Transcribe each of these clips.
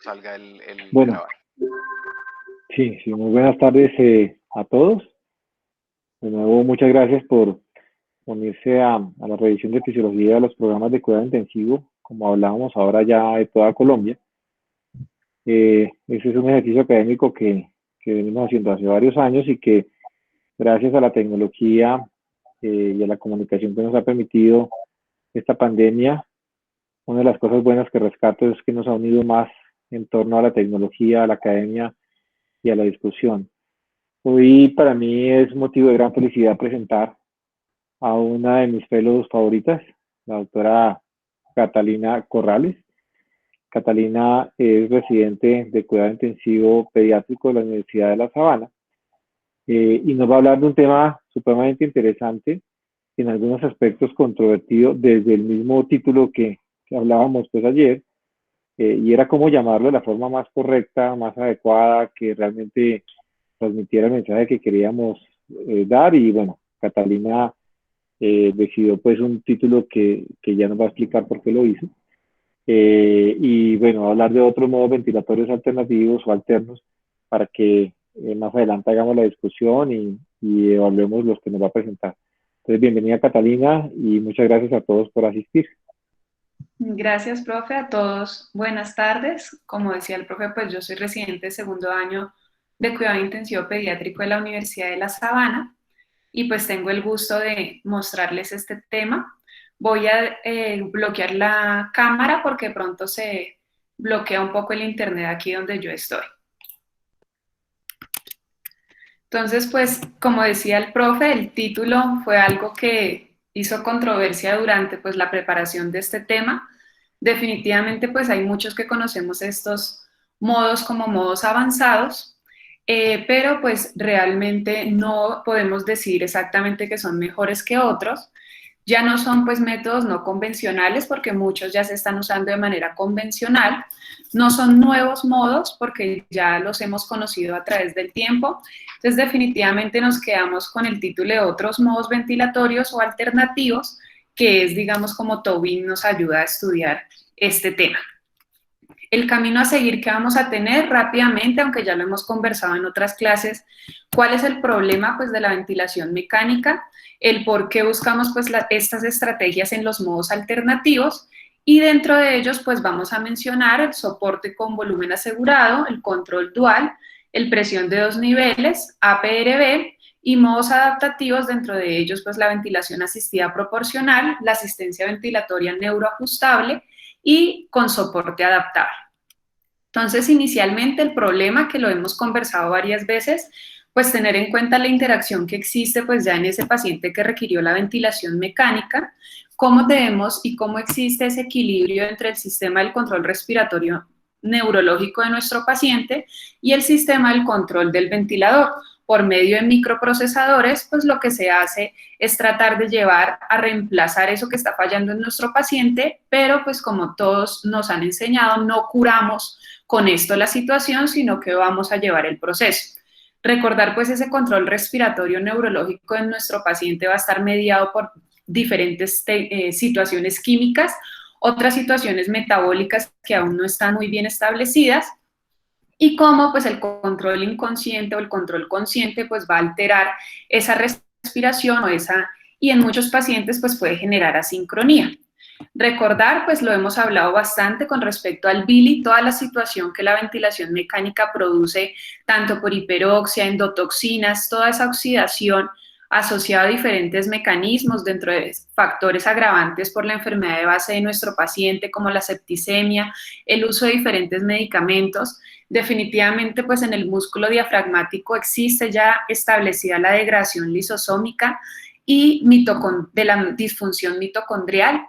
salga el Bueno, grabar. sí, muy buenas tardes a todos. De nuevo, muchas gracias por unirse a la revisión de fisiología de los programas de cuidado intensivo, como hablábamos ahora ya de toda Colombia. Ese es un ejercicio académico que venimos haciendo hace varios años y que gracias a la tecnología y a la comunicación que nos ha permitido esta pandemia, una de las cosas buenas que rescato es que nos ha unido más en torno a la tecnología, a la academia y a la discusión. Hoy para mí es motivo de gran felicidad presentar a una de mis fellows favoritas, la doctora Catalina Corrales. Catalina es residente de cuidado intensivo pediátrico de la Universidad de La Sabana y nos va a hablar de un tema supremamente interesante, en algunos aspectos controvertido desde el mismo título que hablábamos pues ayer, y era cómo llamarlo de la forma más correcta, más adecuada, que realmente transmitiera el mensaje que queríamos dar. Y bueno, Catalina decidió pues un título que ya nos va a explicar por qué lo hizo. Y bueno, hablar de otros modos ventilatorios alternativos o alternos para que más adelante hagamos la discusión y evaluemos los que nos va a presentar. Entonces, bienvenida Catalina y muchas gracias a todos por asistir. Gracias, profe. A todos, buenas tardes. Como decía el profe, pues yo soy residente de segundo año de cuidado intensivo pediátrico de la Universidad de La Sabana y pues tengo el gusto de mostrarles este tema. Voy a bloquear la cámara porque pronto se bloquea un poco el internet aquí donde yo estoy. Entonces, pues, como decía el profe, el título fue algo que hizo controversia durante pues la preparación de este tema. Definitivamente, pues hay muchos que conocemos estos modos como modos avanzados, pero pues realmente no podemos decir exactamente que son mejores que otros. Ya no son pues métodos no convencionales porque muchos ya se están usando de manera convencional. No son nuevos modos porque ya los hemos conocido a través del tiempo. Entonces definitivamente nos quedamos con el título de otros modos ventilatorios o alternativos, que es digamos como Tobin nos ayuda a estudiar este tema. El camino a seguir que vamos a tener rápidamente, aunque ya lo hemos conversado en otras clases, cuál es el problema pues de la ventilación mecánica, el por qué buscamos pues estas estrategias en los modos alternativos y dentro de ellos pues vamos a mencionar el soporte con volumen asegurado, el control dual, el presión de 2 niveles, APRB y modos adaptativos, dentro de ellos pues la ventilación asistida proporcional, la asistencia ventilatoria neuroajustable y con soporte adaptable. Entonces, inicialmente el problema, que lo hemos conversado varias veces, pues tener en cuenta la interacción que existe pues ya en ese paciente que requirió la ventilación mecánica, cómo debemos y cómo existe ese equilibrio entre el sistema del control respiratorio neurológico de nuestro paciente y el sistema del control del ventilador. Por medio de microprocesadores, pues lo que se hace es tratar de llevar a reemplazar eso que está fallando en nuestro paciente, pero pues como todos nos han enseñado, no curamos con esto la situación, sino que vamos a llevar el proceso. Recordar pues ese control respiratorio neurológico en nuestro paciente va a estar mediado por diferentes situaciones químicas, otras situaciones metabólicas que aún no están muy bien establecidas, y cómo pues el control inconsciente o el control consciente pues va a alterar esa respiración o y en muchos pacientes pues puede generar asincronía. Recordar, pues lo hemos hablado bastante con respecto al Billy, toda la situación que la ventilación mecánica produce, tanto por hiperoxia, endotoxinas, toda esa oxidación asociada a diferentes mecanismos dentro de factores agravantes por la enfermedad de base de nuestro paciente, como la septicemia, el uso de diferentes medicamentos. Definitivamente, pues en el músculo diafragmático existe ya establecida la degradación lisosómica y de la disfunción mitocondrial,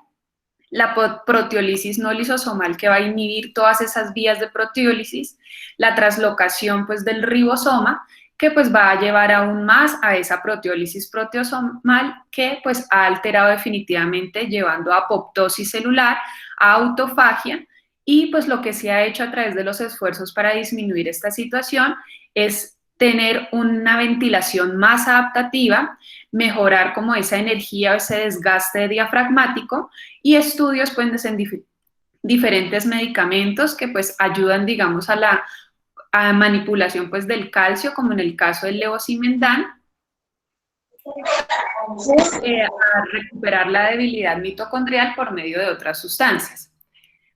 la proteólisis no lisosomal, que va a inhibir todas esas vías de proteólisis, la translocación pues del ribosoma, que pues va a llevar aún más a esa proteólisis proteosomal, que pues ha alterado definitivamente, llevando a apoptosis celular, a autofagia. Y pues lo que se ha hecho a través de los esfuerzos para disminuir esta situación es tener una ventilación más adaptativa, mejorar como esa energía o ese desgaste diafragmático, y estudios pues en diferentes medicamentos que pues ayudan, digamos, a la manipulación pues del calcio, como en el caso del levosimendan, a recuperar la debilidad mitocondrial por medio de otras sustancias.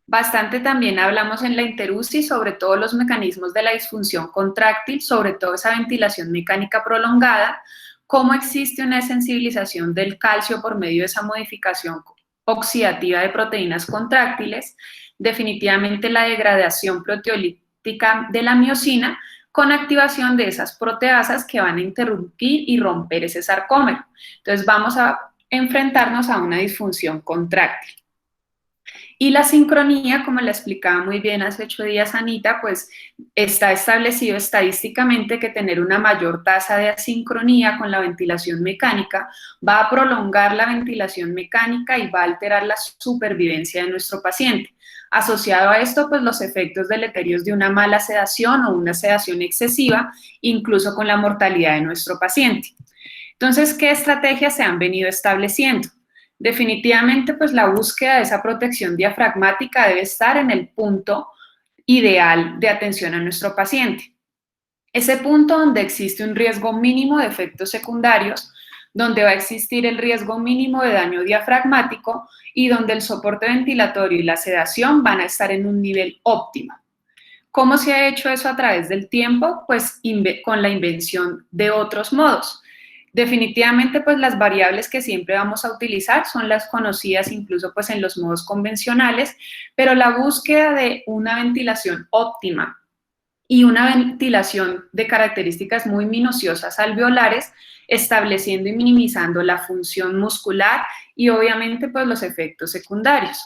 Bastante también hablamos en la interUCI sobre todos los mecanismos de la disfunción contráctil, sobre todo esa ventilación mecánica prolongada, cómo existe una sensibilización del calcio por medio de esa modificación oxidativa de proteínas contráctiles, definitivamente la degradación proteolítica de la miosina, con activación de esas proteasas que van a interrumpir y romper ese sarcómero. Entonces vamos a enfrentarnos a una disfunción contráctil. Y la sincronía, como le explicaba muy bien hace 8 días Anita, pues está establecido estadísticamente que tener una mayor tasa de asincronía con la ventilación mecánica va a prolongar la ventilación mecánica y va a alterar la supervivencia de nuestro paciente. Asociado a esto, pues los efectos deleterios de una mala sedación o una sedación excesiva, incluso con la mortalidad de nuestro paciente. Entonces, ¿qué estrategias se han venido estableciendo? Definitivamente, pues la búsqueda de esa protección diafragmática debe estar en el punto ideal de atención a nuestro paciente. Ese punto donde existe un riesgo mínimo de efectos secundarios, donde va a existir el riesgo mínimo de daño diafragmático y donde el soporte ventilatorio y la sedación van a estar en un nivel óptimo. ¿Cómo se ha hecho eso a través del tiempo? Pues con la invención de otros modos. Definitivamente, pues las variables que siempre vamos a utilizar son las conocidas incluso pues en los modos convencionales, pero la búsqueda de una ventilación óptima y una ventilación de características muy minuciosas alveolares, estableciendo y minimizando la función muscular y obviamente pues los efectos secundarios.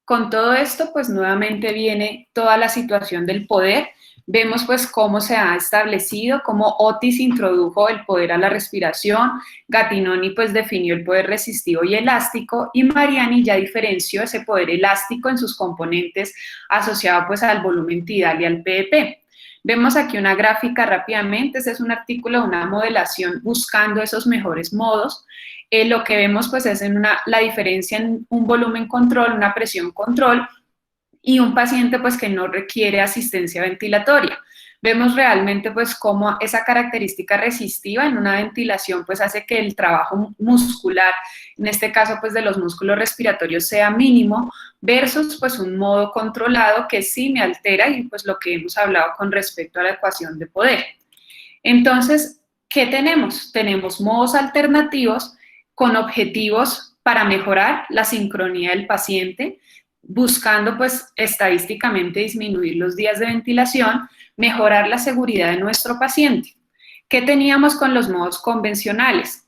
Con todo esto, pues nuevamente viene toda la situación del poder. Vemos pues cómo se ha establecido, cómo Otis introdujo el poder a la respiración, Gattinoni pues definió el poder resistivo y elástico y Mariani ya diferenció ese poder elástico en sus componentes asociado pues al volumen tidal y al PEP. Vemos aquí una gráfica rápidamente, este es un artículo de una modelación buscando esos mejores modos. Lo que vemos pues es la diferencia en un volumen control, una presión control, y un paciente pues que no requiere asistencia ventilatoria. Vemos realmente pues cómo esa característica resistiva en una ventilación pues hace que el trabajo muscular, en este caso pues de los músculos respiratorios sea mínimo versus pues un modo controlado que sí me altera y pues lo que hemos hablado con respecto a la ecuación de poder. Entonces, ¿qué tenemos? Tenemos modos alternativos con objetivos para mejorar la sincronía del paciente, buscando pues estadísticamente disminuir los días de ventilación, mejorar la seguridad de nuestro paciente. ¿Qué teníamos con los modos convencionales?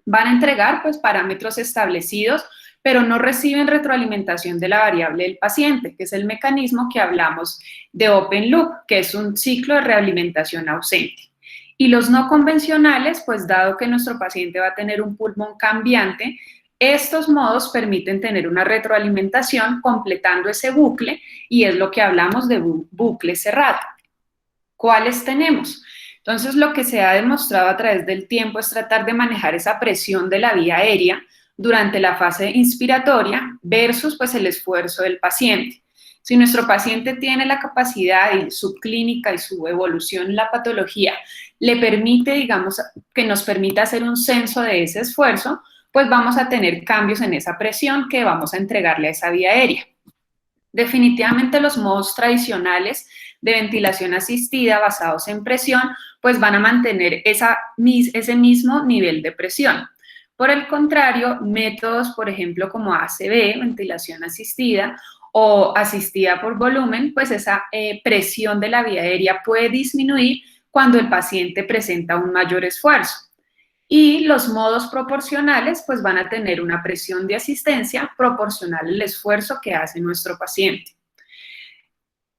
Van a entregar pues parámetros establecidos, pero no reciben retroalimentación de la variable del paciente, que es el mecanismo que hablamos de open loop, que es un ciclo de realimentación ausente. Y los no convencionales, pues dado que nuestro paciente va a tener un pulmón cambiante, estos modos permiten tener una retroalimentación completando ese bucle y es lo que hablamos de bucle cerrado. ¿Cuáles tenemos? Entonces, lo que se ha demostrado a través del tiempo es tratar de manejar esa presión de la vía aérea durante la fase inspiratoria versus pues el esfuerzo del paciente. Si nuestro paciente tiene la capacidad y su clínica y su evolución en la patología le permite, digamos, que nos permita hacer un censo de ese esfuerzo, pues vamos a tener cambios en esa presión que vamos a entregarle a esa vía aérea. Definitivamente los modos tradicionales de ventilación asistida basados en presión, pues van a mantener ese mismo nivel de presión. Por el contrario, métodos, por ejemplo, como ACV, ventilación asistida, o asistida por volumen, pues esa presión de la vía aérea puede disminuir cuando el paciente presenta un mayor esfuerzo. Y los modos proporcionales pues van a tener una presión de asistencia proporcional al esfuerzo que hace nuestro paciente.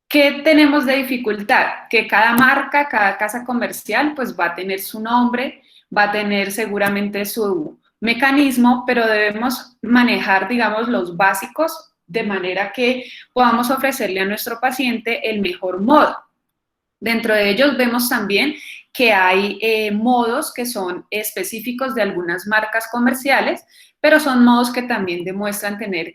¿Qué tenemos de dificultad? Que cada marca, cada casa comercial pues va a tener su nombre, va a tener seguramente su mecanismo, pero debemos manejar, digamos, los básicos de manera que podamos ofrecerle a nuestro paciente el mejor modo. Dentro de ellos vemos también que hay modos que son específicos de algunas marcas comerciales, pero son modos que también demuestran tener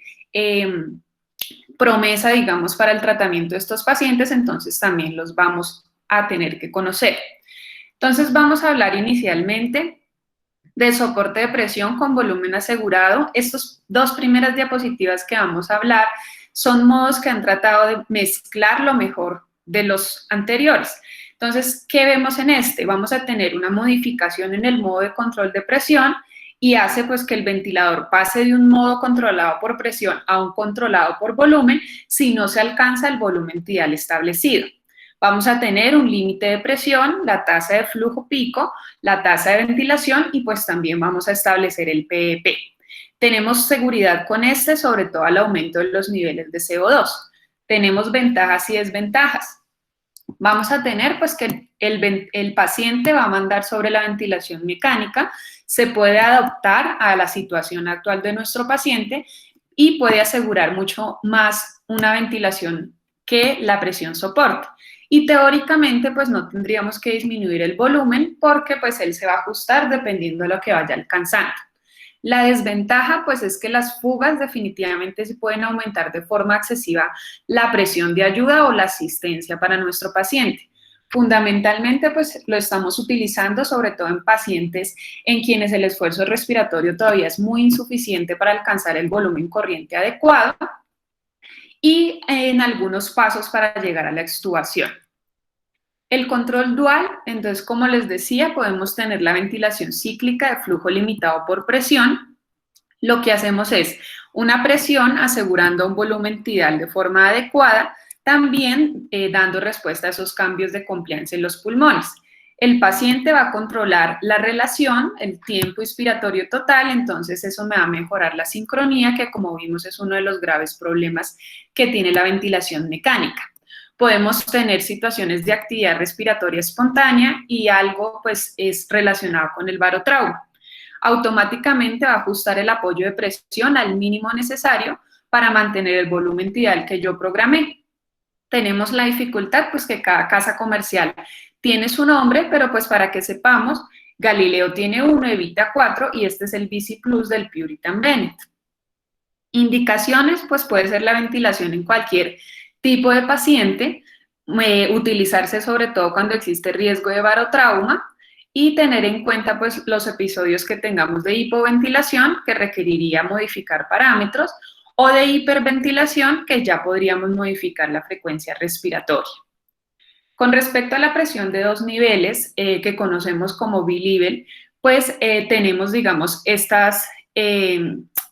promesa, digamos, para el tratamiento de estos pacientes, entonces también los vamos a tener que conocer. Entonces vamos a hablar inicialmente de soporte de presión con volumen asegurado. Estas dos primeras diapositivas que vamos a hablar son modos que han tratado de mezclar lo mejor de los anteriores. Entonces, ¿qué vemos en este? Vamos a tener una modificación en el modo de control de presión y hace pues que el ventilador pase de un modo controlado por presión a un controlado por volumen si no se alcanza el volumen tidal establecido. Vamos a tener un límite de presión, la tasa de flujo pico, la tasa de ventilación y pues también vamos a establecer el PEP. Tenemos seguridad con este, sobre todo al aumento de los niveles de CO2. Tenemos ventajas y desventajas. Vamos a tener pues que el paciente va a mandar sobre la ventilación mecánica, se puede adaptar a la situación actual de nuestro paciente y puede asegurar mucho más una ventilación que la presión soporte. Y teóricamente pues no tendríamos que disminuir el volumen porque pues él se va a ajustar dependiendo de lo que vaya alcanzando. La desventaja pues es que las fugas definitivamente se pueden aumentar de forma excesiva la presión de ayuda o la asistencia para nuestro paciente. Fundamentalmente pues lo estamos utilizando sobre todo en pacientes en quienes el esfuerzo respiratorio todavía es muy insuficiente para alcanzar el volumen corriente adecuado y en algunos pasos para llegar a la extubación. El control dual, entonces, como les decía, podemos tener la ventilación cíclica de flujo limitado por presión. Lo que hacemos es una presión asegurando un volumen tidal de forma adecuada, también dando respuesta a esos cambios de compliance en los pulmones. El paciente va a controlar la relación, el tiempo inspiratorio total, entonces eso me va a mejorar la sincronía, que como vimos es uno de los graves problemas que tiene la ventilación mecánica. Podemos tener situaciones de actividad respiratoria espontánea y algo pues es relacionado con el barotrauma. Automáticamente va a ajustar el apoyo de presión al mínimo necesario para mantener el volumen tidal que yo programé. Tenemos la dificultad pues que cada casa comercial tiene su nombre, pero pues para que sepamos, Galileo tiene 1, Evita 4 y este es el Bici Plus del Puritan Bennett. Indicaciones pues puede ser la ventilación en cualquier tipo de paciente, utilizarse sobre todo cuando existe riesgo de barotrauma y tener en cuenta pues los episodios que tengamos de hipoventilación que requeriría modificar parámetros o de hiperventilación que ya podríamos modificar la frecuencia respiratoria. Con respecto a la presión de 2 niveles que conocemos como B-level, pues tenemos digamos estas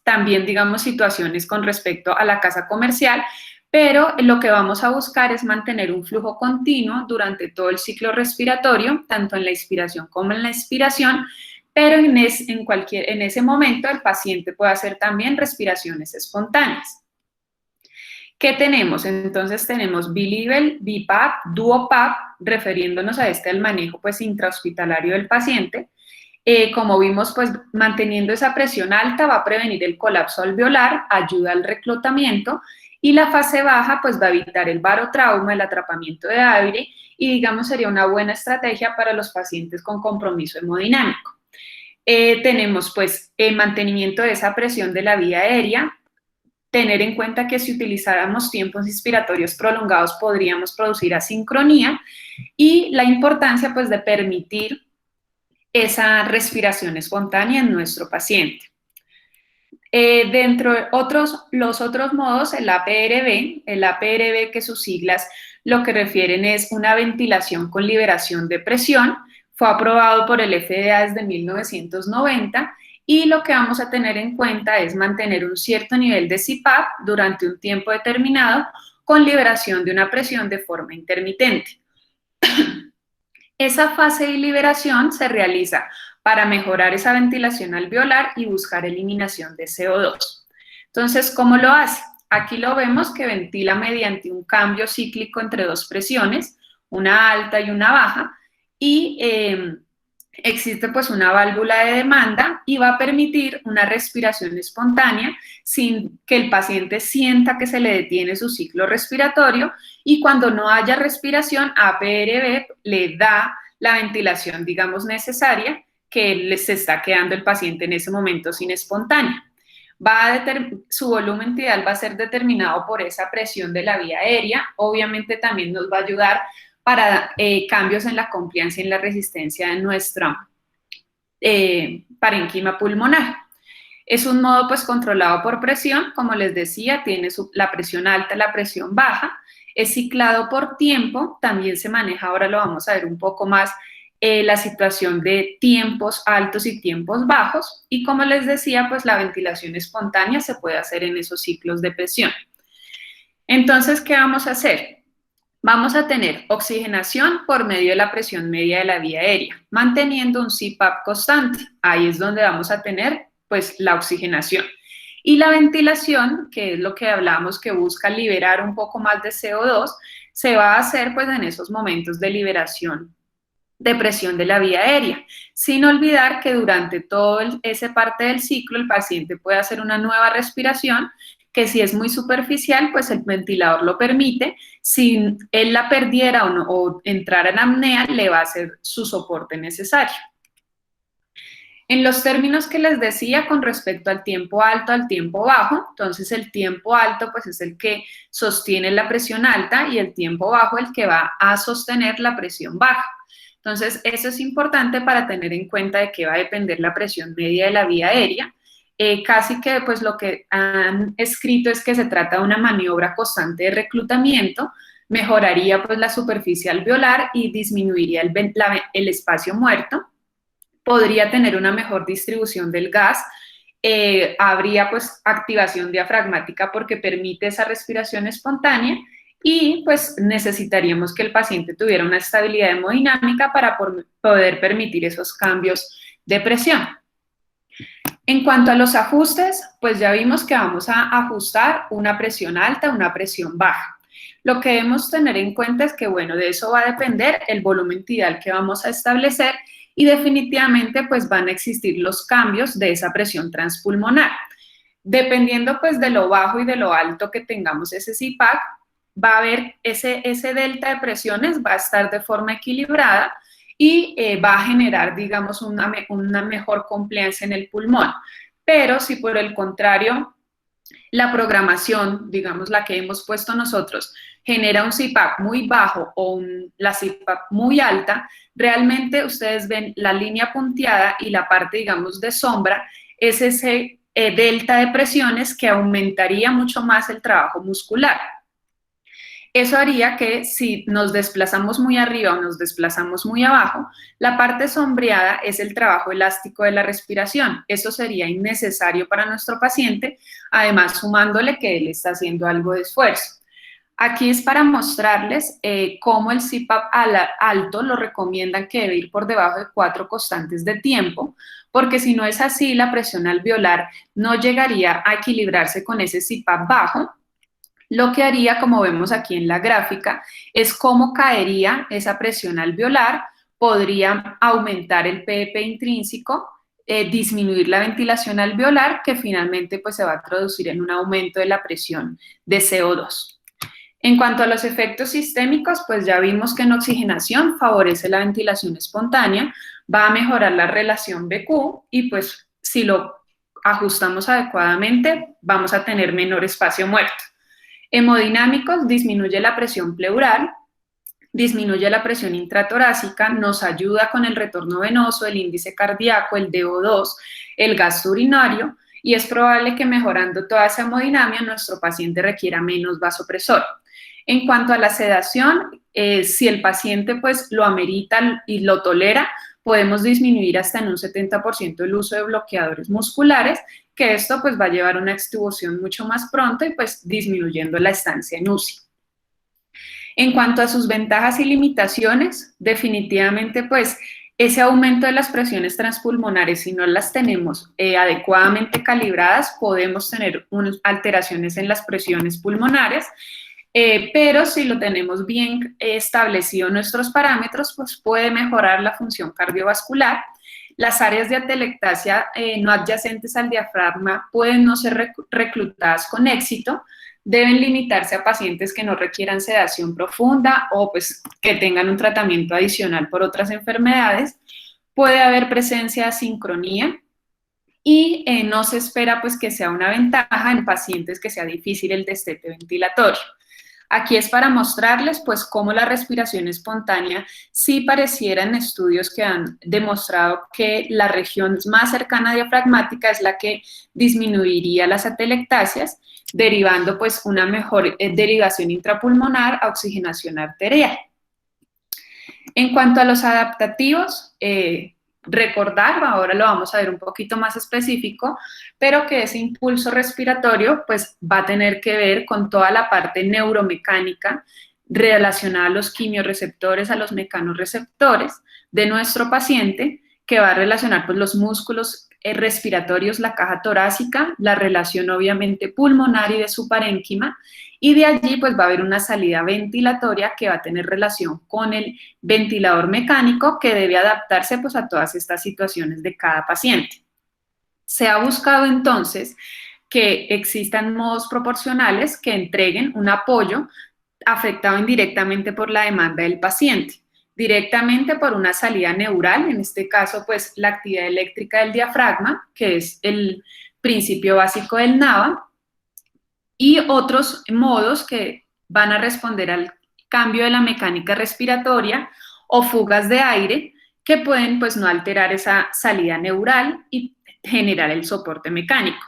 también digamos situaciones con respecto a la casa comercial, pero lo que vamos a buscar es mantener un flujo continuo durante todo el ciclo respiratorio, tanto en la inspiración como en la expiración, pero en ese momento el paciente puede hacer también respiraciones espontáneas. ¿Qué tenemos? Entonces tenemos B-level, BiPAP, DuoPAP, refiriéndonos a al manejo pues intrahospitalario del paciente. Como vimos, pues manteniendo esa presión alta va a prevenir el colapso alveolar, ayuda al reclutamiento y la fase baja pues va a evitar el barotrauma, el atrapamiento de aire y digamos sería una buena estrategia para los pacientes con compromiso hemodinámico. Tenemos pues el mantenimiento de esa presión de la vía aérea, tener en cuenta que si utilizáramos tiempos inspiratorios prolongados podríamos producir asincronía y la importancia pues de permitir esa respiración espontánea en nuestro paciente. Dentro de los otros modos, el APRB, que sus siglas lo que refieren es una ventilación con liberación de presión, fue aprobado por el FDA desde 1990 y lo que vamos a tener en cuenta es mantener un cierto nivel de CPAP durante un tiempo determinado con liberación de una presión de forma intermitente. Esa fase de liberación se realiza para mejorar esa ventilación alveolar y buscar eliminación de CO2. Entonces, ¿cómo lo hace? Aquí lo vemos que ventila mediante un cambio cíclico entre 2 presiones, una alta y una baja, y existe pues una válvula de demanda y va a permitir una respiración espontánea sin que el paciente sienta que se le detiene su ciclo respiratorio y cuando no haya respiración, APRB le da la ventilación, digamos, necesaria que se está quedando el paciente en ese momento sin espontánea. su volumen tidal va a ser determinado por esa presión de la vía aérea. Obviamente también nos va a ayudar para cambios en la compliance y en la resistencia de nuestra parénquima pulmonar. Es un modo pues controlado por presión, como les decía, tiene la presión alta, la presión baja, es ciclado por tiempo, también se maneja, ahora lo vamos a ver un poco más, la situación de tiempos altos y tiempos bajos, y como les decía, pues la ventilación espontánea se puede hacer en esos ciclos de presión. Entonces, ¿qué vamos a hacer? Vamos a tener oxigenación por medio de la presión media de la vía aérea, manteniendo un CPAP constante. Ahí es donde vamos a tener pues la oxigenación. Y la ventilación, que es lo que hablamos, que busca liberar un poco más de CO2, se va a hacer pues en esos momentos de liberación de presión de la vía aérea, sin olvidar que durante toda esa parte del ciclo el paciente puede hacer una nueva respiración, que si es muy superficial, pues el ventilador lo permite. Si él la perdiera o entrara en apnea, le va a hacer su soporte necesario. En los términos que les decía con respecto al tiempo alto, al tiempo bajo, entonces el tiempo alto pues es el que sostiene la presión alta y el tiempo bajo el que va a sostener la presión baja. Entonces eso es importante para tener en cuenta de qué va a depender la presión media de la vía aérea. Casi que pues lo que han escrito es que se trata de una maniobra constante de reclutamiento, mejoraría pues la superficie alveolar y disminuiría el espacio muerto. Podría tener una mejor distribución del gas, habría pues activación diafragmática porque permite esa respiración espontánea y pues necesitaríamos que el paciente tuviera una estabilidad hemodinámica para poder permitir esos cambios de presión. En cuanto a los ajustes, pues ya vimos que vamos a ajustar una presión alta, una presión baja. Lo que debemos tener en cuenta es que, bueno, de eso va a depender el volumen tidal que vamos a establecer y definitivamente pues van a existir los cambios de esa presión transpulmonar. Dependiendo pues de lo bajo y de lo alto que tengamos ese CPAP, va a haber ese delta de presiones, va a estar de forma equilibrada y va a generar, digamos, una mejor compliance en el pulmón. Pero si por el contrario la programación, digamos la que hemos puesto nosotros, genera un CPAP muy bajo o la CPAP muy alta, realmente ustedes ven la línea punteada y la parte, digamos, de sombra, es ese delta de presiones que aumentaría mucho más el trabajo muscular. Eso haría que si nos desplazamos muy arriba o nos desplazamos muy abajo, la parte sombreada es el trabajo elástico de la respiración. Eso sería innecesario para nuestro paciente, además sumándole que él está haciendo algo de esfuerzo. Aquí es para mostrarles cómo el CPAP alto lo recomiendan que debe ir por debajo de 4 constantes de tiempo, porque si no es así, la presión alveolar no llegaría a equilibrarse con ese CPAP bajo. Lo que haría, como vemos aquí en la gráfica, es cómo caería esa presión alveolar, podría aumentar el PEP intrínseco, disminuir la ventilación alveolar, que finalmente pues, se va a traducir en un aumento de la presión de CO2. En cuanto a los efectos sistémicos, pues ya vimos que en oxigenación favorece la ventilación espontánea, va a mejorar la relación BQ y pues si lo ajustamos adecuadamente, vamos a tener menor espacio muerto. Hemodinámicos, disminuye la presión pleural, disminuye la presión intratorácica, nos ayuda con el retorno venoso, el índice cardíaco, el DO2, el gasto urinario, y es probable que mejorando toda esa hemodinamia nuestro paciente requiera menos vasopresor. En cuanto a la sedación, si el paciente pues lo amerita y lo tolera, podemos disminuir hasta en un 70% el uso de bloqueadores musculares, que esto pues va a llevar a una extubación mucho más pronto y pues disminuyendo la estancia en UCI. En cuanto a sus ventajas y limitaciones, definitivamente pues ese aumento de las presiones transpulmonares, si no las tenemos adecuadamente calibradas, podemos tener unas alteraciones en las presiones pulmonares, pero si lo tenemos bien establecido nuestros parámetros, pues puede mejorar la función cardiovascular. Las áreas de atelectasia no adyacentes al diafragma pueden no ser reclutadas con éxito, deben limitarse a pacientes que no requieran sedación profunda o pues que tengan un tratamiento adicional por otras enfermedades. Puede haber presencia de asincronía y no se espera pues que sea una ventaja en pacientes que sea difícil el destete ventilatorio. Aquí es para mostrarles pues cómo la respiración espontánea sí pareciera en estudios que han demostrado que la región más cercana diafragmática es la que disminuiría las atelectasias, derivando pues una mejor derivación intrapulmonar a oxigenación arterial. En cuanto a los adaptativos, recordar, ahora lo vamos a ver un poquito más específico, pero que ese impulso respiratorio pues va a tener que ver con toda la parte neuromecánica relacionada a los quimiorreceptores, a los mecanorreceptores de nuestro paciente, que va a relacionar pues los músculos respiratorios, la caja torácica, la relación obviamente pulmonar y de su parénquima, y de allí pues va a haber una salida ventilatoria que va a tener relación con el ventilador mecánico que debe adaptarse pues a todas estas situaciones de cada paciente. Se ha buscado entonces que existan modos proporcionales que entreguen un apoyo afectado indirectamente por la demanda del paciente, directamente por una salida neural, en este caso pues la actividad eléctrica del diafragma, que es el principio básico del NAVA, y otros modos que van a responder al cambio de la mecánica respiratoria o fugas de aire que pueden pues no alterar esa salida neural y generar el soporte mecánico.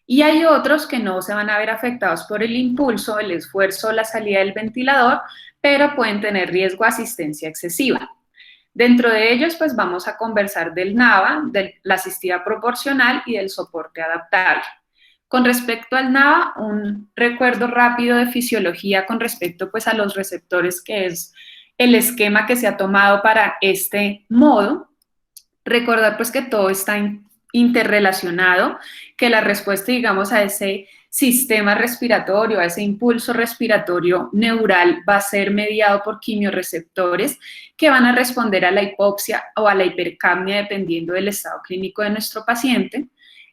Y hay otros que no se van a ver afectados por el impulso, el esfuerzo o la salida del ventilador, pero pueden tener riesgo de asistencia excesiva. Dentro de ellos, pues vamos a conversar del NAVA, de la asistida proporcional y del soporte adaptable. Con respecto al NAVA, un recuerdo rápido de fisiología con respecto pues a los receptores, que es el esquema que se ha tomado para este modo. Recordar pues que todo está interrelacionado, que la respuesta, digamos, a ese sistema respiratorio, a ese impulso respiratorio neural va a ser mediado por quimiorreceptores que van a responder a la hipoxia o a la hipercapnia dependiendo del estado clínico de nuestro paciente.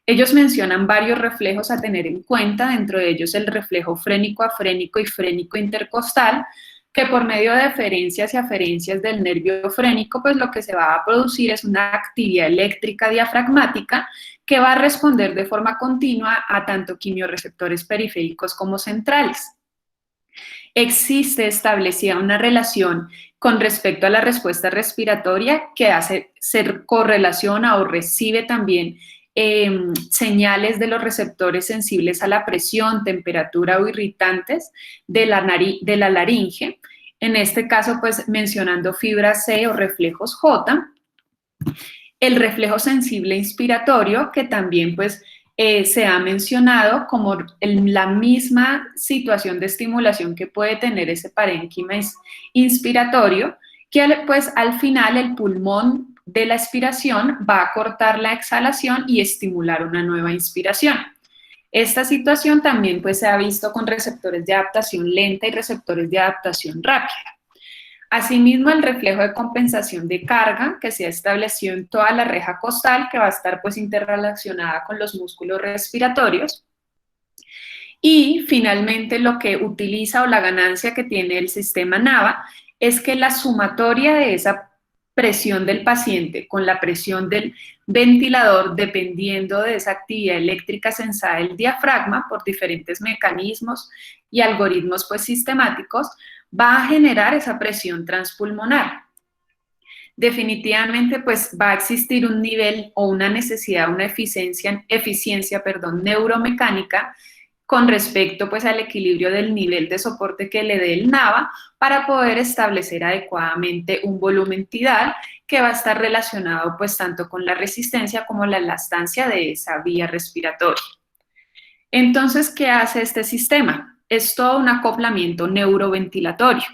Ellos mencionan varios reflejos a tener en cuenta, dentro de ellos el reflejo frénico-afrénico y frénico intercostal, que por medio de deferencias y aferencias del nervio frénico, pues lo que se va a producir es una actividad eléctrica diafragmática que va a responder de forma continua a tanto quimiorreceptores periféricos como centrales. Existe establecida una relación con respecto a la respuesta respiratoria que se correlaciona o recibe también señales de los receptores sensibles a la presión, temperatura o irritantes de la laringe, en este caso pues mencionando fibra C o reflejos J, el reflejo sensible inspiratorio que también pues se ha mencionado como la misma situación de estimulación que puede tener ese parénquima inspiratorio, que pues al final el pulmón de la expiración va a cortar la exhalación y estimular una nueva inspiración. Esta situación también pues, se ha visto con receptores de adaptación lenta y receptores de adaptación rápida. Asimismo, el reflejo de compensación de carga que se ha establecido en toda la reja costal, que va a estar pues, interrelacionada con los músculos respiratorios. Y finalmente lo que utiliza o la ganancia que tiene el sistema NAVA es que la sumatoria de esa presión del paciente con la presión del ventilador, dependiendo de esa actividad eléctrica sensada del diafragma por diferentes mecanismos y algoritmos pues, sistemáticos, va a generar esa presión transpulmonar. Definitivamente pues, va a existir un nivel o una necesidad, una eficiencia neuromecánica con respecto pues, al equilibrio del nivel de soporte que le dé el NAVA para poder establecer adecuadamente un volumen tidal que va a estar relacionado pues, tanto con la resistencia como la elastancia de esa vía respiratoria. Entonces, ¿qué hace este sistema? Es todo un acoplamiento neuroventilatorio.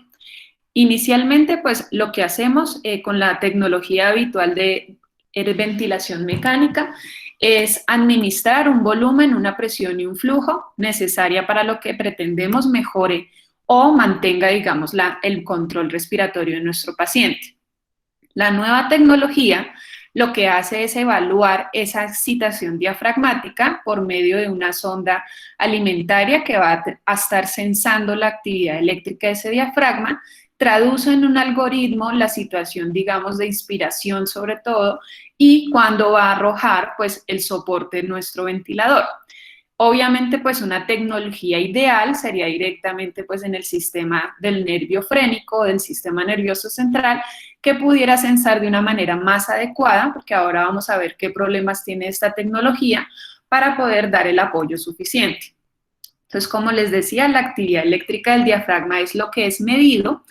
Inicialmente, pues lo que hacemos con la tecnología habitual de ventilación mecánica es administrar un volumen, una presión y un flujo necesaria para lo que pretendemos mejore o mantenga, digamos, el control respiratorio de nuestro paciente. La nueva tecnología lo que hace es evaluar esa excitación diafragmática por medio de una sonda alimentaria que va a estar sensando la actividad eléctrica de ese diafragma, traduce en un algoritmo la situación, digamos, de inspiración sobre todo, y cuándo va a arrojar, pues, el soporte de nuestro ventilador. Obviamente, pues una tecnología ideal sería directamente pues en el sistema del nervio frénico, del sistema nervioso central, que pudiera censar de una manera más adecuada, porque ahora vamos a ver qué problemas tiene esta tecnología para poder dar el apoyo suficiente. Entonces, como les decía, la actividad eléctrica del diafragma es lo que es medido,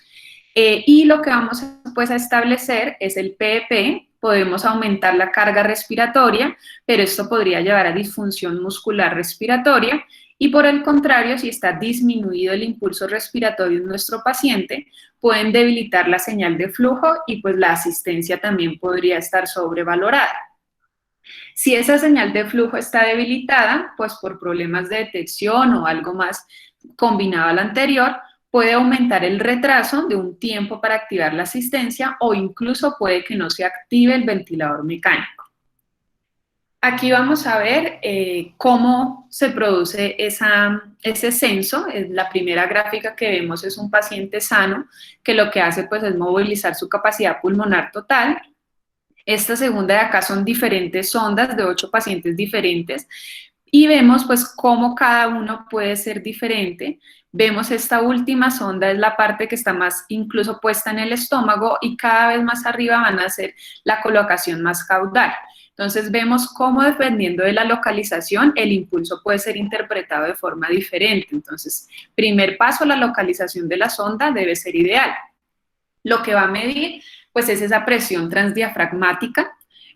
y lo que vamos pues a establecer es el PEP. Podemos aumentar la carga respiratoria, pero esto podría llevar a disfunción muscular respiratoria, y por el contrario, si está disminuido el impulso respiratorio en nuestro paciente, pueden debilitar la señal de flujo y pues la asistencia también podría estar sobrevalorada. Si esa señal de flujo está debilitada, pues por problemas de detección o algo más combinado al anterior, puede aumentar el retraso de un tiempo para activar la asistencia, o incluso puede que no se active el ventilador mecánico. Aquí vamos a ver cómo se produce ese censo. La primera gráfica que vemos es un paciente sano que lo que hace pues es movilizar su capacidad pulmonar total. Esta segunda de acá son diferentes sondas de 8 pacientes diferentes, y vemos pues cómo cada uno puede ser diferente. Vemos esta última sonda, es la parte que está más incluso puesta en el estómago, y cada vez más arriba van a hacer la colocación más caudal. Entonces vemos cómo, dependiendo de la localización, el impulso puede ser interpretado de forma diferente. Entonces, primer paso, la localización de la sonda debe ser ideal. Lo que va a medir pues es esa presión transdiafragmática.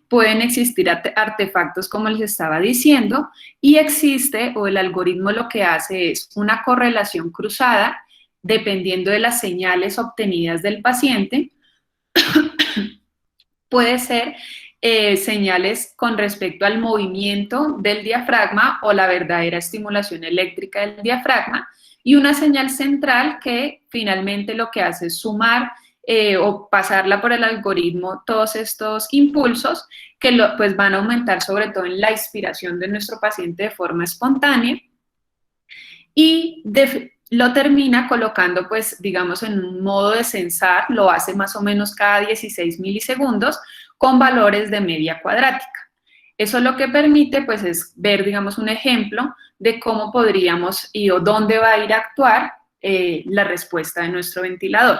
Pueden existir artefactos, como les estaba diciendo, y existe, o el algoritmo lo que hace es una correlación cruzada dependiendo de las señales obtenidas del paciente. Puede ser señales con respecto al movimiento del diafragma o la verdadera estimulación eléctrica del diafragma, y una señal central que finalmente lo que hace es sumar o pasarla por el algoritmo todos estos impulsos que pues van a aumentar sobre todo en la inspiración de nuestro paciente de forma espontánea, y lo termina colocando pues digamos en un modo de censar. Lo hace más o menos cada 16 milisegundos con valores de media cuadrática. Eso lo que permite pues es ver digamos un ejemplo de cómo podríamos o dónde va a ir a actuar la respuesta de nuestro ventilador.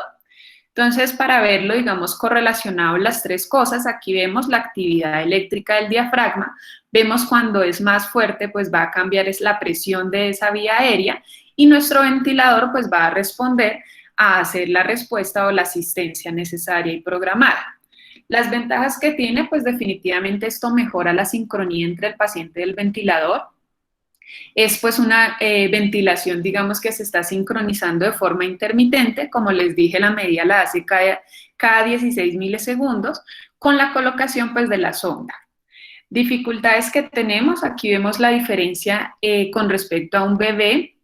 Entonces, para verlo, digamos, correlacionado las tres cosas, aquí vemos la actividad eléctrica del diafragma. Vemos cuando es más fuerte, pues va a cambiar la presión de esa vía aérea, y nuestro ventilador pues va a responder a hacer la respuesta o la asistencia necesaria y programada. Las ventajas que tiene, pues definitivamente esto mejora la sincronía entre el paciente y el ventilador. Es pues una ventilación, digamos, que se está sincronizando de forma intermitente. Como les dije, la medida la hace cada 16 milisegundos con la colocación pues de la sonda. Dificultades que tenemos, aquí vemos la diferencia con respecto a un bebé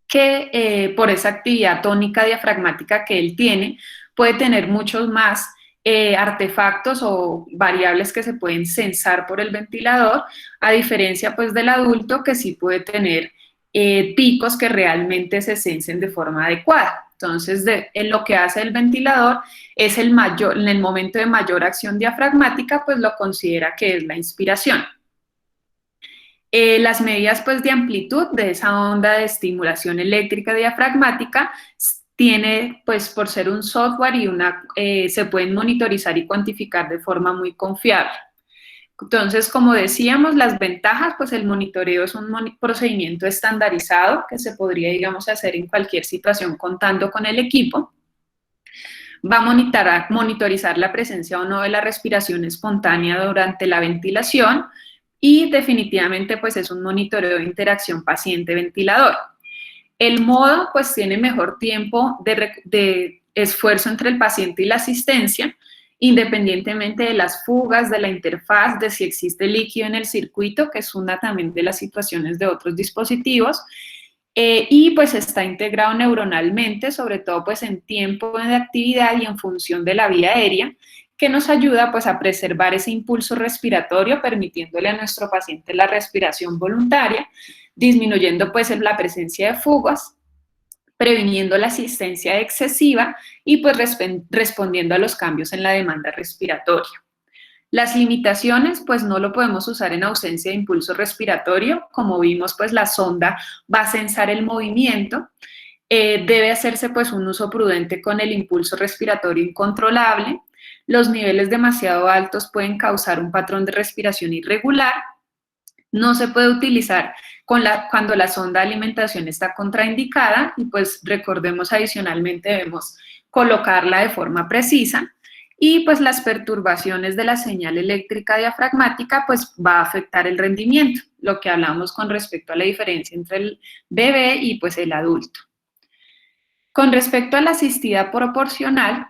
que por esa actividad tónica diafragmática que él tiene, puede tener muchos más artefactos o variables que se pueden censar por el ventilador, a diferencia pues del adulto, que sí puede tener picos que realmente se censen de forma adecuada. Entonces, lo que hace el ventilador es en el momento de mayor acción diafragmática, pues lo considera que es la inspiración. Las medidas pues de amplitud de esa onda de estimulación eléctrica diafragmática tiene, pues por ser un software y se pueden monitorizar y cuantificar de forma muy confiable. Entonces, como decíamos, las ventajas, pues el monitoreo es un procedimiento estandarizado que se podría, digamos, hacer en cualquier situación contando con el equipo. Va a monitorizar la presencia o no de la respiración espontánea durante la ventilación, y definitivamente, pues es un monitoreo de interacción paciente-ventilador. El modo, pues, tiene mejor tiempo de esfuerzo entre el paciente y la asistencia, independientemente de las fugas, de la interfaz, de si existe líquido en el circuito, que es una también de las situaciones de otros dispositivos, y pues está integrado neuronalmente, sobre todo pues en tiempo de actividad y en función de la vía aérea, que nos ayuda pues a preservar ese impulso respiratorio, permitiéndole a nuestro paciente la respiración voluntaria, disminuyendo pues la presencia de fugas, previniendo la asistencia excesiva y pues respondiendo a los cambios en la demanda respiratoria. Las limitaciones, pues no lo podemos usar en ausencia de impulso respiratorio. Como vimos, pues la sonda va a censar el movimiento. Debe hacerse pues un uso prudente con el impulso respiratorio incontrolable. Los niveles demasiado altos pueden causar un patrón de respiración irregular. No se puede utilizar cuando la sonda de alimentación está contraindicada y pues recordemos adicionalmente debemos colocarla de forma precisa. Y pues las perturbaciones de la señal eléctrica diafragmática pues va a afectar el rendimiento, lo que hablamos con respecto a la diferencia entre el bebé y pues el adulto. Con respecto a la asistida proporcional,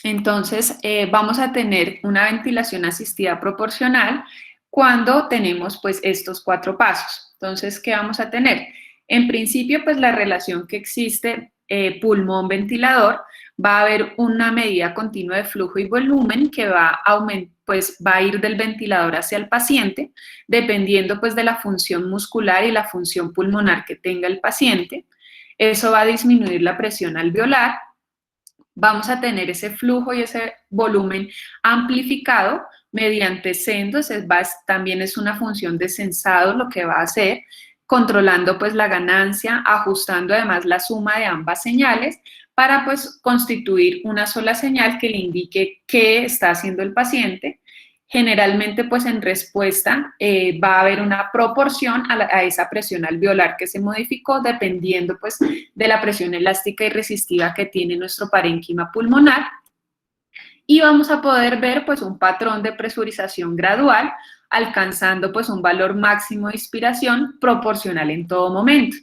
entonces vamos a tener una ventilación asistida proporcional cuando tenemos pues estos 4 pasos. Entonces, ¿qué vamos a tener? En principio, pues la relación que existe pulmón-ventilador, va a haber una medida continua de flujo y volumen que va a ir del ventilador hacia el paciente, dependiendo pues de la función muscular y la función pulmonar que tenga el paciente. Eso va a disminuir la presión alveolar. Vamos a tener ese flujo y ese volumen amplificado mediante sendos, también es una función de sensado lo que va a hacer, controlando pues la ganancia, ajustando además la suma de ambas señales para pues constituir una sola señal que le indique qué está haciendo el paciente. Generalmente pues en respuesta va a haber una proporción a esa presión alveolar que se modificó dependiendo pues de la presión elástica y resistiva que tiene nuestro parénquima pulmonar. Y vamos a poder ver pues un patrón de presurización gradual alcanzando pues un valor máximo de inspiración proporcional en todo momento.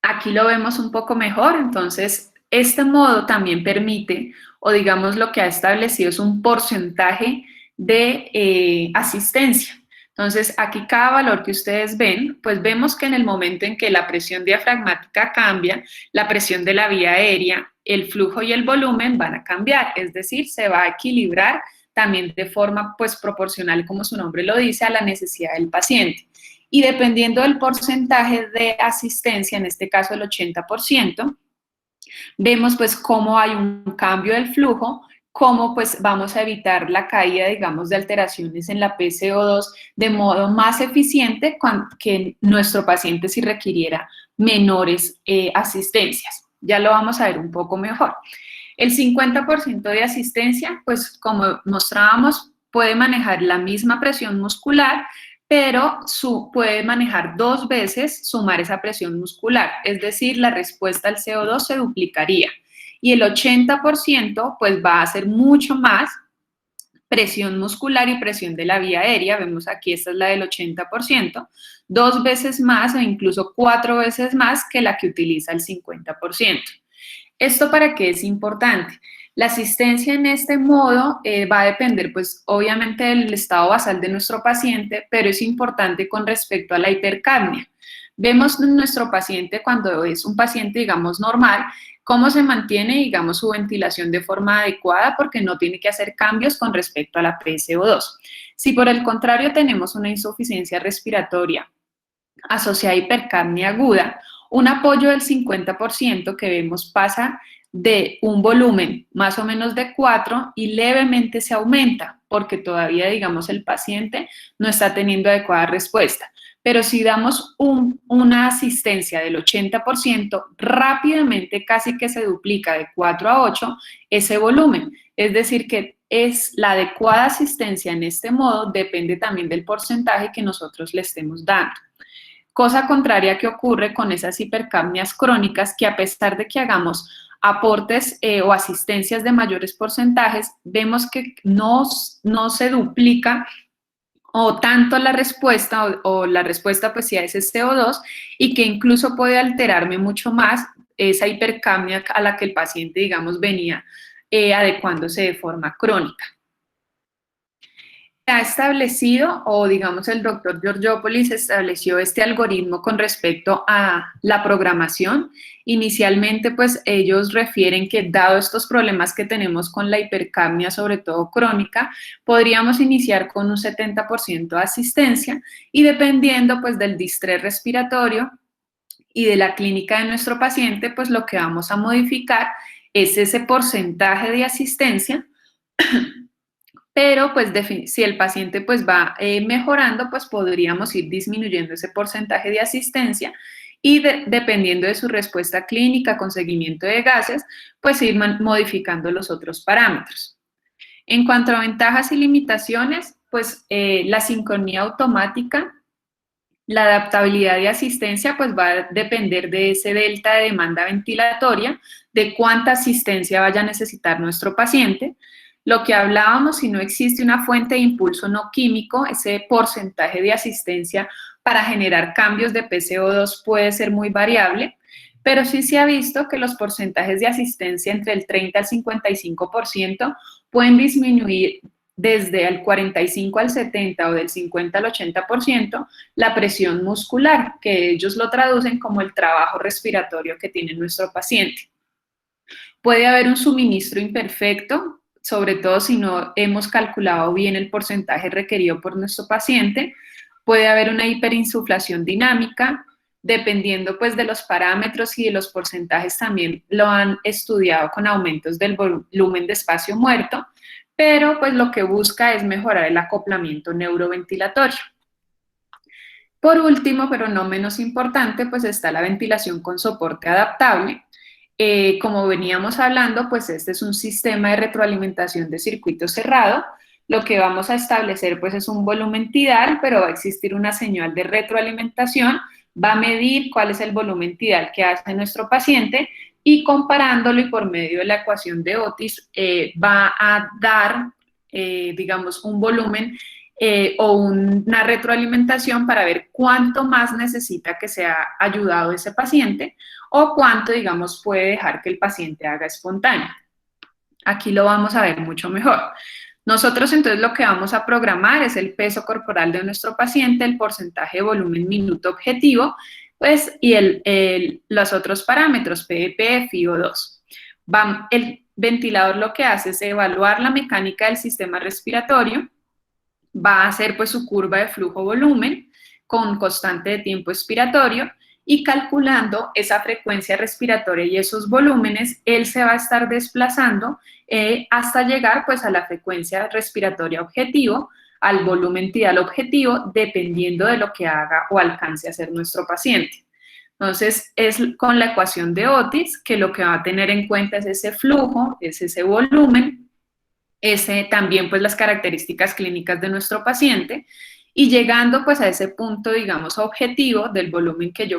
Aquí lo vemos un poco mejor, entonces este modo también permite, o digamos lo que ha establecido es un porcentaje de asistencia. Entonces aquí cada valor que ustedes ven, pues vemos que en el momento en que la presión diafragmática cambia, la presión de la vía aérea, el flujo y el volumen van a cambiar, es decir, se va a equilibrar también de forma pues proporcional, como su nombre lo dice, a la necesidad del paciente. Y dependiendo del porcentaje de asistencia, en este caso el 80%, vemos pues cómo hay un cambio del flujo, cómo pues vamos a evitar la caída, digamos, de alteraciones en la PCO2 de modo más eficiente que nuestro paciente si requiriera menores asistencias. Ya lo vamos a ver un poco mejor. El 50% de asistencia, pues como mostrábamos, puede manejar la misma presión muscular, pero puede manejar 2 veces sumar esa presión muscular, es decir, la respuesta al CO2 se duplicaría. Y el 80% pues va a ser mucho más presión muscular y presión de la vía aérea, vemos aquí esta es la del 80%, 2 veces más o incluso 4 veces más que la que utiliza el 50%. ¿Esto para qué es importante? La asistencia en este modo va a depender, pues, obviamente del estado basal de nuestro paciente, pero es importante con respecto a la hipercapnia. Vemos en nuestro paciente cuando es un paciente, digamos, normal, cómo se mantiene, digamos, su ventilación de forma adecuada porque no tiene que hacer cambios con respecto a la PCO2. Si por el contrario tenemos una insuficiencia respiratoria asociada a hipercapnia aguda, un apoyo del 50% que vemos pasa de un volumen más o menos de 4 y levemente se aumenta porque todavía, digamos, el paciente no está teniendo adecuada respuesta. Pero si damos una asistencia del 80%, rápidamente casi que se duplica de 4 a 8 ese volumen. Es decir, que es la adecuada asistencia en este modo depende también del porcentaje que nosotros le estemos dando. Cosa contraria que ocurre con esas hipercapnias crónicas que a pesar de que hagamos aportes o asistencias de mayores porcentajes, vemos que no se duplica o tanto la respuesta o la respuesta pues sí a ese CO2 y que incluso puede alterarme mucho más esa hipercapnia a la que el paciente, digamos, venía adecuándose de forma crónica. Ha establecido, o digamos el doctor Georgopoulos estableció este algoritmo con respecto a la programación. Inicialmente, pues ellos refieren que dado estos problemas que tenemos con la hipercapnia, sobre todo crónica, podríamos iniciar con un 70% de asistencia y dependiendo pues del distrés respiratorio, y de la clínica de nuestro paciente, pues lo que vamos a modificar es ese porcentaje de asistencia, pero pues si el paciente pues va mejorando, pues podríamos ir disminuyendo ese porcentaje de asistencia y dependiendo de su respuesta clínica con seguimiento de gases, pues ir modificando los otros parámetros. En cuanto a ventajas y limitaciones, pues la sincronía automática, la adaptabilidad de asistencia, pues va a depender de ese delta de demanda ventilatoria, de cuánta asistencia vaya a necesitar nuestro paciente. Lo que hablábamos, si no existe una fuente de impulso no químico, ese porcentaje de asistencia para generar cambios de PCO2 puede ser muy variable, pero sí se ha visto que los porcentajes de asistencia entre el 30 al 55% pueden disminuir desde el 45 al 70 o del 50 al 80% la presión muscular, que ellos lo traducen como el trabajo respiratorio que tiene nuestro paciente. Puede haber un suministro imperfecto, sobre todo si no hemos calculado bien el porcentaje requerido por nuestro paciente. Puede haber una hiperinsuflación dinámica, dependiendo pues de los parámetros y de los porcentajes también lo han estudiado con aumentos del volumen de espacio muerto, pero pues lo que busca es mejorar el acoplamiento neuroventilatorio. Por último, pero no menos importante, pues está la ventilación con soporte adaptable. Como veníamos hablando, pues este es un sistema de retroalimentación de circuito cerrado. Lo que vamos a establecer pues es un volumen tidal, pero va a existir una señal de retroalimentación, va a medir cuál es el volumen tidal que hace nuestro paciente y comparándolo y por medio de la ecuación de Otis va a dar, digamos, un volumen o una retroalimentación para ver cuánto más necesita que sea ayudado ese paciente o cuánto, digamos, puede dejar que el paciente haga espontáneo. Aquí lo vamos a ver mucho mejor. Nosotros entonces lo que vamos a programar es el peso corporal de nuestro paciente, el porcentaje de volumen minuto objetivo, pues, y los otros parámetros, PEP, FiO2. El ventilador lo que hace es evaluar la mecánica del sistema respiratorio, va a hacer pues su curva de flujo-volumen con constante de tiempo expiratorio y calculando esa frecuencia respiratoria y esos volúmenes, él se va a estar desplazando hasta llegar pues a la frecuencia respiratoria objetivo, al volumen tidal objetivo, dependiendo de lo que haga o alcance a hacer nuestro paciente. Entonces, es con la ecuación de Otis que lo que va a tener en cuenta es ese flujo, es ese volumen, también pues las características clínicas de nuestro paciente y llegando pues a ese punto, digamos, objetivo del volumen que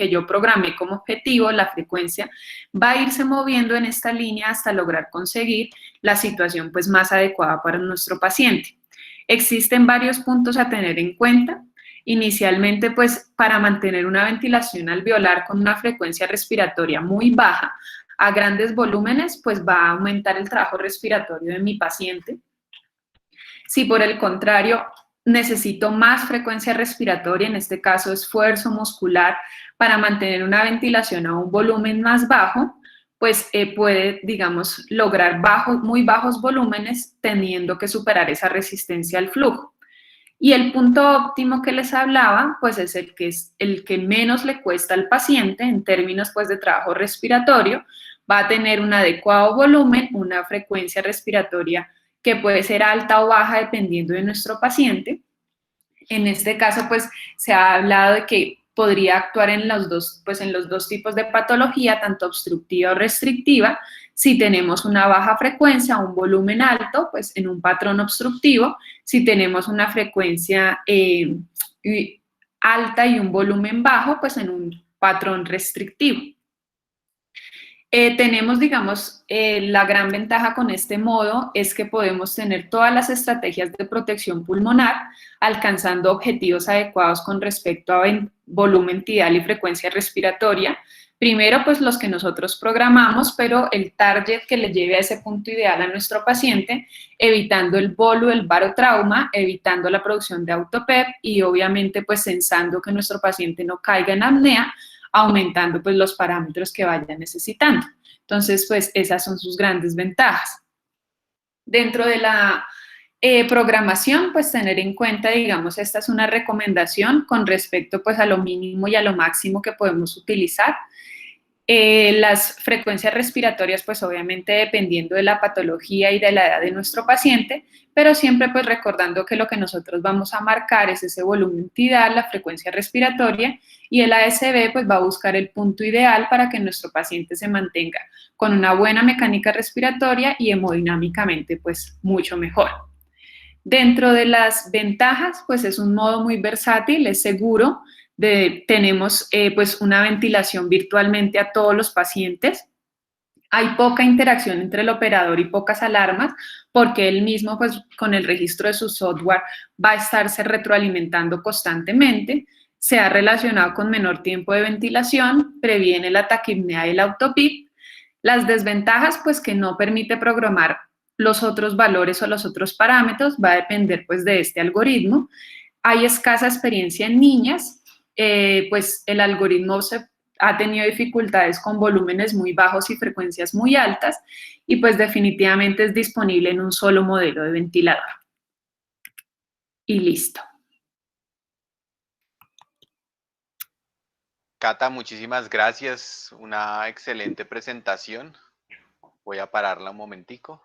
yo programé como objetivo, la frecuencia va a irse moviendo en esta línea hasta lograr conseguir la situación pues más adecuada para nuestro paciente. Existen varios puntos a tener en cuenta. Inicialmente, pues, para mantener una ventilación alveolar con una frecuencia respiratoria muy baja, a grandes volúmenes, pues va a aumentar el trabajo respiratorio de mi paciente. Si por el contrario necesito más frecuencia respiratoria, en este caso esfuerzo muscular, para mantener una ventilación a un volumen más bajo, pues puede, digamos, lograr muy bajos volúmenes teniendo que superar esa resistencia al flujo. Y el punto óptimo que les hablaba, pues es el que menos le cuesta al paciente en términos pues de trabajo respiratorio, va a tener un adecuado volumen, una frecuencia respiratoria que puede ser alta o baja dependiendo de nuestro paciente. En este caso, pues se ha hablado de que podría actuar en los dos tipos de patología, tanto obstructiva o restrictiva. Si tenemos una baja frecuencia, un volumen alto, pues en un patrón obstructivo. Si tenemos una frecuencia alta y un volumen bajo, pues en un patrón restrictivo. Tenemos, digamos, la gran ventaja con este modo es que podemos tener todas las estrategias de protección pulmonar alcanzando objetivos adecuados con respecto a volumen tidal y frecuencia respiratoria. Primero, pues los que nosotros programamos, pero el target que le lleve a ese punto ideal a nuestro paciente, evitando el bolo, el barotrauma, evitando la producción de autopep y obviamente pues pensando que nuestro paciente no caiga en apnea, aumentando pues los parámetros que vaya necesitando. Entonces, pues esas son sus grandes ventajas. Dentro de la Programación, pues tener en cuenta, digamos, esta es una recomendación con respecto pues a lo mínimo y a lo máximo que podemos utilizar. Las frecuencias respiratorias, pues obviamente dependiendo de la patología y de la edad de nuestro paciente, pero siempre pues recordando que lo que nosotros vamos a marcar es ese volumen tidal, la frecuencia respiratoria, y el ASB pues va a buscar el punto ideal para que nuestro paciente se mantenga con una buena mecánica respiratoria y hemodinámicamente pues mucho mejor. Dentro de las ventajas, pues es un modo muy versátil, es seguro, tenemos pues una ventilación virtualmente a todos los pacientes. Hay poca interacción entre el operador y pocas alarmas porque él mismo pues con el registro de su software va a estarse retroalimentando constantemente. Se ha relacionado con menor tiempo de ventilación, previene la taquipnea y el autopip. Las desventajas, pues que no permite programar los otros valores o los otros parámetros, va a depender pues de este algoritmo. Hay escasa experiencia en niñas, pues el algoritmo ha tenido dificultades con volúmenes muy bajos y frecuencias muy altas y pues definitivamente es disponible en un solo modelo de ventilador. Y listo. Cata, muchísimas gracias. Una excelente presentación. Voy a pararla un momentico.